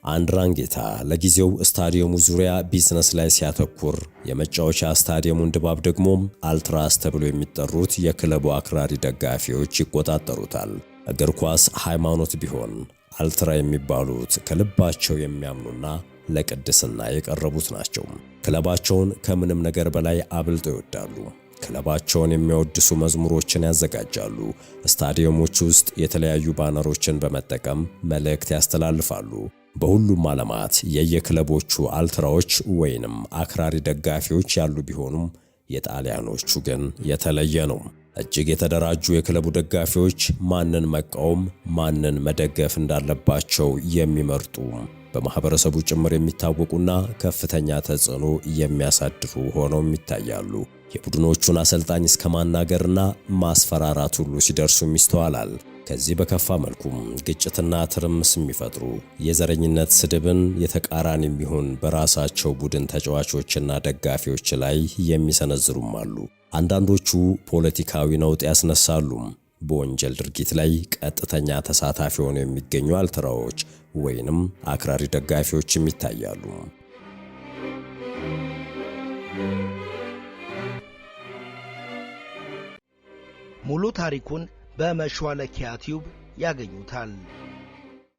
አንድራንጌታ ለጊዜው ስታዲየሙ ዙሪያ ቢዝነስ ላይ ሲያተኩር፣ የመጫወቻ ስታዲየሙን ድባብ ደግሞ አልትራስ ተብሎ የሚጠሩት የክለቡ አክራሪ ደጋፊዎች ይቆጣጠሩታል። እግር ኳስ ሃይማኖት ቢሆን አልትራ የሚባሉት ከልባቸው የሚያምኑና ለቅድስና የቀረቡት ናቸው። ክለባቸውን ከምንም ነገር በላይ አብልጠው ይወዳሉ። ክለባቸውን የሚያወድሱ መዝሙሮችን ያዘጋጃሉ። ስታዲየሞች ውስጥ የተለያዩ ባነሮችን በመጠቀም መልእክት ያስተላልፋሉ። በሁሉም ዓለማት የየክለቦቹ አልትራዎች ወይንም አክራሪ ደጋፊዎች ያሉ ቢሆኑም የጣሊያኖቹ ግን የተለየ ነው። እጅግ የተደራጁ የክለቡ ደጋፊዎች ማንን መቃወም፣ ማንን መደገፍ እንዳለባቸው የሚመርጡ በማህበረሰቡ ጭምር የሚታወቁና ከፍተኛ ተጽዕኖ የሚያሳድሩ ሆነው ይታያሉ። የቡድኖቹን አሰልጣኝ እስከ ማናገርና ማስፈራራት ሁሉ ሲደርሱም ይስተዋላል። ከዚህ በከፋ መልኩም ግጭትና ትርምስ የሚፈጥሩ የዘረኝነት ስድብን የተቃራኒ የሚሆን በራሳቸው ቡድን ተጫዋቾችና ደጋፊዎች ላይ የሚሰነዝሩም አሉ። አንዳንዶቹ ፖለቲካዊ ነውጥ ያስነሳሉ። በወንጀል ድርጊት ላይ ቀጥተኛ ተሳታፊ ሆነው የሚገኙ አልትራዎች ወይንም አክራሪ ደጋፊዎችም ይታያሉ። ሙሉ ታሪኩን በመሿለኪያ ቲዩብ ያገኙታል።